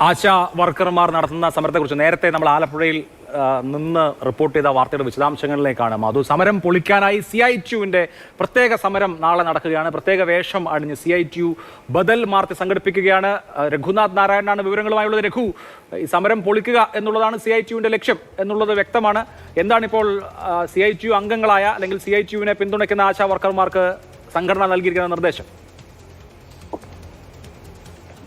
ആശാ വർക്കർമാർ നടത്തുന്ന സമരത്തെക്കുറിച്ച് നേരത്തെ നമ്മൾ ആലപ്പുഴയിൽ നിന്ന് റിപ്പോർട്ട് ചെയ്ത വാർത്തയുടെ വിശദാംശങ്ങളിലേക്കാണ് മധു. സമരം പൊളിക്കാനായി CITUവിൻ്റെ പ്രത്യേക സമരം നാളെ നടക്കുകയാണ്. പ്രത്യേക വേഷം അണിഞ്ഞ് CITU ബദൽ മാർച്ച് സംഘടിപ്പിക്കുകയാണ്. രഘുനാഥ് നാരായണനാണ് വിവരങ്ങളുമായുള്ളത്. രഘു, ഈ സമരം പൊളിക്കുക എന്നുള്ളതാണ് CITUവിൻ്റെ ലക്ഷ്യം എന്നുള്ളത് വ്യക്തമാണ്. എന്താണിപ്പോൾ CITU അംഗങ്ങളായ അല്ലെങ്കിൽ CITUവിനെ പിന്തുണയ്ക്കുന്ന ആശാ വർക്കർമാർക്ക് സംഘടന നൽകിയിരിക്കുന്ന നിർദ്ദേശം?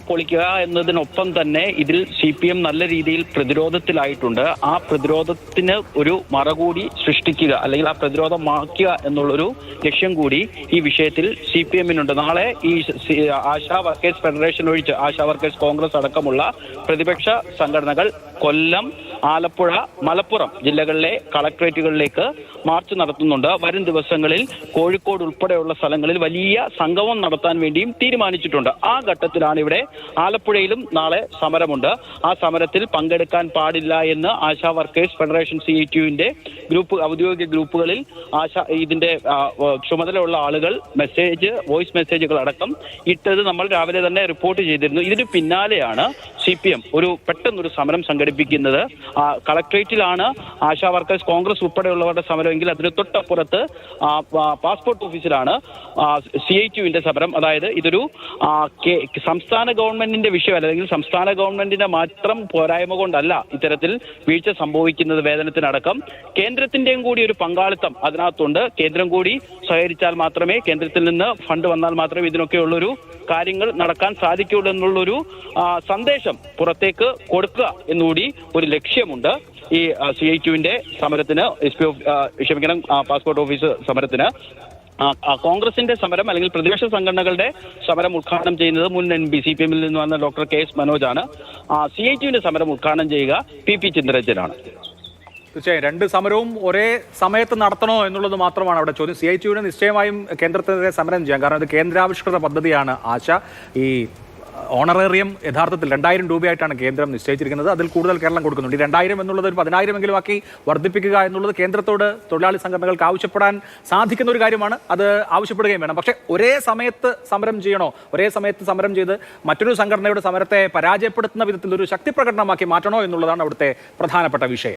പൊളിക്കുക എന്നതിനൊപ്പം തന്നെ ഇതിൽ CPM നല്ല രീതിയിൽ പ്രതിരോധത്തിലായിട്ടുണ്ട്. ആ പ്രതിരോധത്തിന് ഒരു മറകൂടി സൃഷ്ടിക്കുക അല്ലെങ്കിൽ ആ പ്രതിരോധം മാറ്റുക എന്നുള്ളൊരു ലക്ഷ്യം കൂടി ഈ വിഷയത്തിൽ CPM-നുണ്ട്. നാളെ ഈ ആശാ വർക്കേഴ്സ് ഫെഡറേഷൻ ഒഴിച്ച് ആശാ വർക്കേഴ്സ് കോൺഗ്രസ് അടക്കമുള്ള പ്രതിപക്ഷ സംഘടനകൾ കൊല്ലം, ആലപ്പുഴ, മലപ്പുറം ജില്ലകളിലെ കളക്ട്രേറ്റുകളിലേക്ക് മാർച്ച് നടത്തുന്നുണ്ട്. വരും ദിവസങ്ങളിൽ കോഴിക്കോട് ഉൾപ്പെടെയുള്ള സ്ഥലങ്ങളിൽ വലിയ സംഗമം നടത്താൻ വേണ്ടിയും തീരുമാനിച്ചിട്ടുണ്ട്. ആ ഘട്ടത്തിലാണ് ഇവിടെ ആലപ്പുഴയിലും നാളെ സമരമുണ്ട്. ആ സമരത്തിൽ പങ്കെടുക്കാൻ പാടില്ല എന്ന് ആശാ വർക്കേഴ്സ് ഫെഡറേഷൻ CITUവിന്റെ ഔദ്യോഗിക ഗ്രൂപ്പുകളിൽ ഇതിന്റെ ചുമതലയുള്ള ആളുകൾ വോയിസ് മെസ്സേജുകൾ അടക്കം ഇട്ടത് നമ്മൾ രാവിലെ തന്നെ റിപ്പോർട്ട് ചെയ്തിരുന്നു. ഇതിന് പിന്നാലെയാണ് CPM പെട്ടെന്നൊരു സമരം സംഘടിപ്പിക്കുന്നത്. കളക്ട്രേറ്റിലാണ് ആശാ വർക്കേഴ്സ് കോൺഗ്രസ് ഉൾപ്പെടെയുള്ളവരുടെ സമരമെങ്കിൽ അതിന് തൊട്ടപ്പുറത്ത് പാസ്പോർട്ട് ഓഫീസിലാണ് CITUവിന്റെ സമരം. അതായത് ഇതൊരു സംസ്ഥാന ഗവൺമെന്റിന്റെ വിഷയമല്ല, അല്ലെങ്കിൽ സംസ്ഥാന ഗവൺമെന്റിന്റെ മാത്രം പോരായ്മ കൊണ്ടല്ല ഇത്തരത്തിൽ വീഴ്ച സംഭവിക്കുന്നത്. വേതനത്തിനടക്കം കേന്ദ്രത്തിന്റെയും കൂടി ഒരു പങ്കാളിത്തം അതിനകത്തുണ്ട്. കേന്ദ്രം കൂടി സഹകരിച്ചാൽ മാത്രമേ, കേന്ദ്രത്തിൽ നിന്ന് ഫണ്ട് വന്നാൽ മാത്രമേ ഇതിനൊക്കെയുള്ളൊരു കാര്യങ്ങൾ നടക്കാൻ സാധിക്കുള്ളൂ എന്നുള്ളൊരു സന്ദേശം പുറത്തേക്ക് കൊടുക്കുക എന്നുകൂടി ഒരു ലക്ഷ്യമുണ്ട് ഈ CITUവിന്റെ സമരത്തിന്, പാസ്പോർട്ട് ഓഫീസ് സമരത്തിന്. കോൺഗ്രസിന്റെ സമരം അല്ലെങ്കിൽ പ്രതിപക്ഷ സംഘടനകളുടെ സമരം ഉദ്ഘാടനം ചെയ്യുന്നത് മുൻ MP CPM-ൽ നിന്ന് വന്ന ഡോക്ടർ KS മനോജാണ്. CITUവിന്റെ സമരം ഉദ്ഘാടനം ചെയ്യുക PP ചിന്തരഞ്ജനാണ്. തീർച്ചയായും രണ്ട് സമരവും ഒരേ സമയത്ത് നടത്തണോ എന്നുള്ളത് മാത്രമാണ് അവിടെ ചോദ്യം. CITUവിന് നിശ്ചയമായും കേന്ദ്രത്തിനെതിരെ സമരം ചെയ്യാം, കാരണം ഇത് കേന്ദ്രാവിഷ്കൃത പദ്ധതിയാണ് ആശ. ഈ ഓണറേറിയം യഥാർത്ഥത്തിൽ 2000 രൂപയായിട്ടാണ് കേന്ദ്രം നിശ്ചയിച്ചിരിക്കുന്നത്. അതിൽ കൂടുതൽ കേരളം കൊടുക്കുന്നുണ്ട്. ഈ 2000 എന്നുള്ളത് ഒരു 10,000 എങ്കിലും ആക്കി വർദ്ധിപ്പിക്കുക എന്നുള്ളത് കേന്ദ്രത്തോട് തൊഴിലാളി സംഘടനകൾക്ക് ആവശ്യപ്പെടാൻ സാധിക്കുന്ന ഒരു കാര്യമാണ്. അത് ആവശ്യപ്പെടുകയും വേണം. പക്ഷേ ഒരേ സമയത്ത് സമരം ചെയ്യണോ? ഒരേ സമയത്ത് സമരം ചെയ്ത് മറ്റൊരു സംഘടനയുടെ സമരത്തെ പരാജയപ്പെടുത്തുന്ന വിധത്തിൽ ഒരു ശക്തി പ്രകടനമാക്കി മാറ്റണോ എന്നുള്ളതാണ് അവിടുത്തെ പ്രധാനപ്പെട്ട വിഷയം.